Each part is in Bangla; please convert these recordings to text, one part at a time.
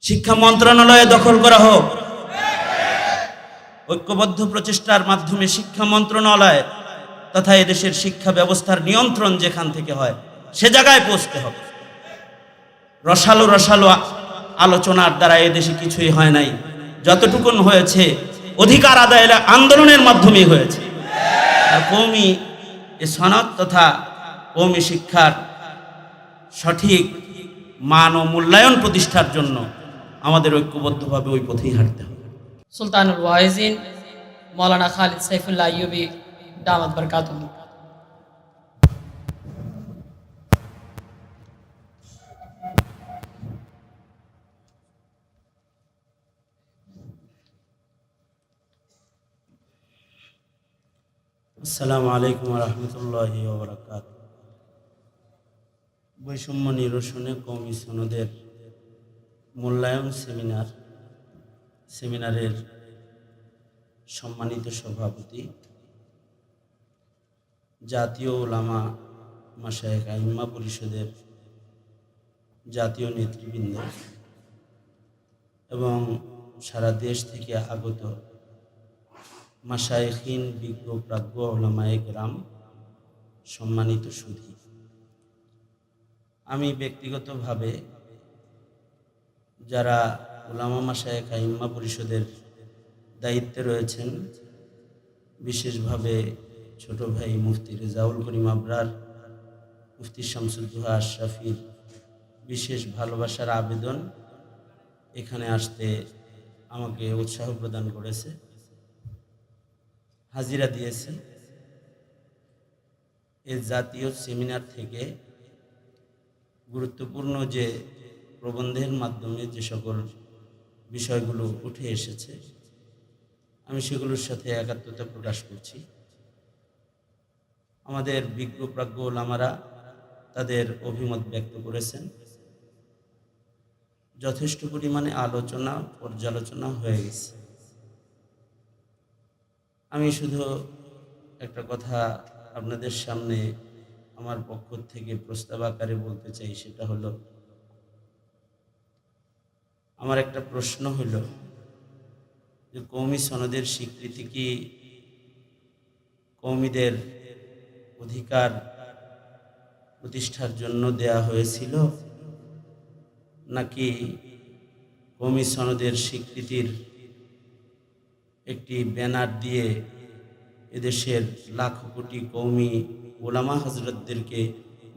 শিক্ষা মন্ত্রণালয়ে দখল করা হোক। ঐক্যবদ্ধ প্রচেষ্টার মাধ্যমে শিক্ষা মন্ত্রণালয় তথা এদেশের শিক্ষা ব্যবস্থার নিয়ন্ত্রণ যেখান থেকে হয় সে জায়গায় পৌঁছতে হবে। রসালো রসালো আলোচনার দ্বারা এদেশে কিছুই হয় নাই। যতটুকুন হয়েছে অধিকার আদায়ের আন্দোলনের মাধ্যমেই হয়েছে। আর কওমি সনদ তথা কওমি শিক্ষার সঠিক মান ও মূল্যায়ন প্রতিষ্ঠার জন্য আমাদের ঐক্যবদ্ধভাবে ওই পথেই হাঁটতে হবে। সুলতানুল ওয়াইজিন মৌলানা খালিদ সাইফুল্লাহ আইয়ুবী দামাত বরকাতুহু। আসসালামু আলাইকুম ওয়া রাহমাতুল্লাহি ওয়া বারাকাতুহু। বৈষম্য নিরসনে কওমি সনদের মূল্যায়ন সেমিনারের সম্মানিত সভাপতি, জাতীয় উলামা মাশায়েখ আইম্মা পরিষদের জাতীয় নেতৃবৃন্দ এবং সারা দেশ থেকে আগত মাশায়েখিন, বিজ্ঞ প্রাজ্ঞ উলামায়ে কেরাম, সম্মানিত সুধী, আমি ব্যক্তিগতভাবে যারা উলামা মাশায়েখ আইম্মা পরিষদের দায়িত্বে রয়েছেন, বিশেষভাবে ছোট ভাই মুফতি রেজাউল করিম আবরার, মুফতি শামসুদ্দোহা আশরাফির বিশেষ ভালোবাসার আবেদন এখানে আসতে আমাকে উৎসাহ প্রদান করেছে, হাজিরা দিয়েছে। এই জাতীয় সেমিনার থেকে গুরুত্বপূর্ণ যে প্রবন্ধের মাধ্যমে যে সকল বিষয়গুলো উঠে এসেছে আমি সেগুলোর সাথে একাত্মতা প্রকাশ করছি। আমাদের বিজ্ঞ প্রাজ্ঞ ওলামারা তাদের অভিমত ব্যক্ত করেছেন, যথেষ্ট পরিমাণে আলোচনা পর্যালোচনা হয়ে গেছে। আমি শুধু একটা কথা আপনাদের সামনে আমার পক্ষ থেকে প্রস্তাব আকারে বলতে চাই, সেটা হলো, আমার একটা প্রশ্ন হলো যে কওমি সনদের স্বীকৃতি কি কওমিদের অধিকার প্রতিষ্ঠার জন্য দেয়া হয়েছিল, নাকি কওমি সনদের স্বীকৃতির একটি ব্যানার দিয়ে এদেশের লাখ কোটি কওমি ওলামা হযরতদেরকে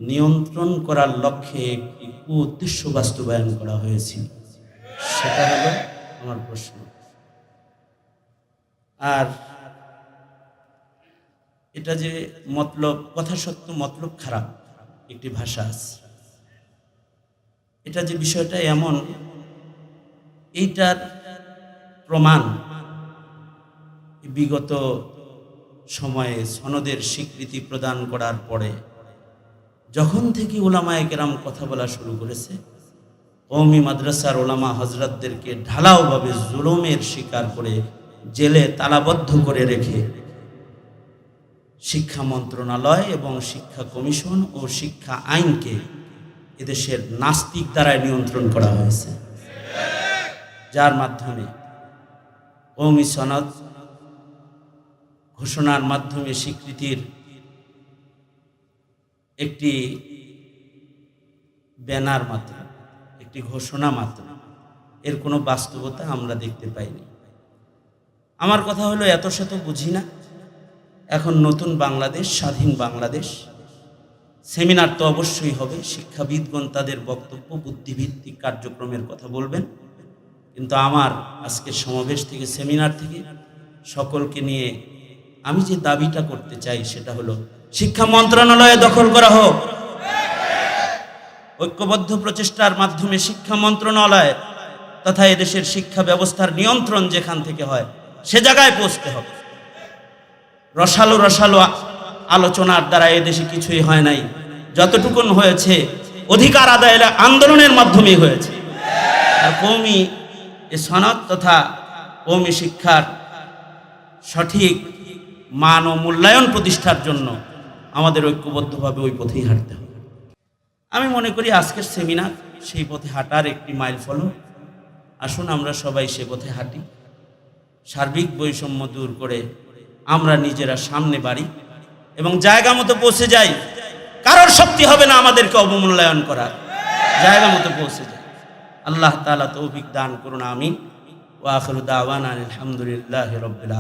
নিয়ন্ত্রণ করার লক্ষ্যে একটি উদ্দেশ্য বাস্তবায়ন করা হয়েছিল? সেটা হলো আমার প্রশ্ন। আর এটা যে মতলব, কথা সত্য মতলব খারাপ একটি ভাষা আছে, এটা যে বিষয়টা এমন, এইটার প্রমাণ বিগত সময়ে সনদের স্বীকৃতি প্রদান করার পরে যখন থেকে উলামায়ে কেরাম কথা বলা শুরু করেছে, কওমি মাদ্রাসার ওলামা হযরতদেরকে ঢালাওভাবে জুলুমের শিকার করে জেলে তালাবদ্ধ করে রেখে শিক্ষা মন্ত্রণালয় এবং শিক্ষা কমিশন ও শিক্ষা আইনকে এদেশের নাস্তিক দ্বারায় নিয়ন্ত্রণ করা হয়েছে, যার মাধ্যমে কওমি সনদ ঘোষণার মাধ্যমে স্বীকৃতির একটি ব্যানার মাত্র, একটি ঘোষণা মাত্র, এর কোনো বাস্তবতা আমরা দেখতে পাইনি। আমার কথা হলো, এত শত বুঝি না, এখন নতুন বাংলাদেশ, স্বাধীন বাংলাদেশ, সেমিনার তো অবশ্যই হবে, শিক্ষাবিদগণ তাদের বক্তব্য বুদ্ধিভিত্তিক কার্যক্রমের কথা বলবেন, কিন্তু আমার আজকের সমাবেশ থেকে, সেমিনার থেকে সকলকে নিয়ে আমি যে দাবিটা করতে চাই সেটা হলো, শিক্ষা মন্ত্রণালয়ে দখল করা হোক। ঐক্যবদ্ধ প্রচেষ্টার মাধ্যমে শিক্ষা মন্ত্রণালয় তথা এদেশের শিক্ষা ব্যবস্থার নিয়ন্ত্রণ যেখান থেকে হয় সে জায়গায় পৌঁছতে হবে। রসালো রসালো আলোচনার দ্বারা এদেশে কিছুই হয় নাই। যতটুকুন হয়েছে অধিকার আদায়ের আন্দোলনের মাধ্যমেই হয়েছে। আর কওমি সনদ তথা কওমি শিক্ষার সঠিক মান ও মূল্যায়ন প্রতিষ্ঠার জন্য আমাদের ঐক্যবদ্ধভাবে ওই পথেই হাঁটতে হবে। আমি মনে করি আজকের সেমিনার সেই পথে হাঁটার একটি মাইল ফলক। আসুন আমরা সবাই সে পথে হাঁটি, সার্বিক বৈষম্য দূর করে আমরা নিজেরা সামনে বাড়ি এবং জায়গা মতো পৌঁছে যাই। কারোর শক্তি হবে না আমাদেরকে অবমূল্যায়ন করার, জায়গা মতো পৌঁছে যাই। আল্লাহ তাআলা তৌফিক দান করুন, আমিন। ওয়া আখিরু দাওয়ানা আলহামদুলিল্লাহি রাব্বিল আলামিন।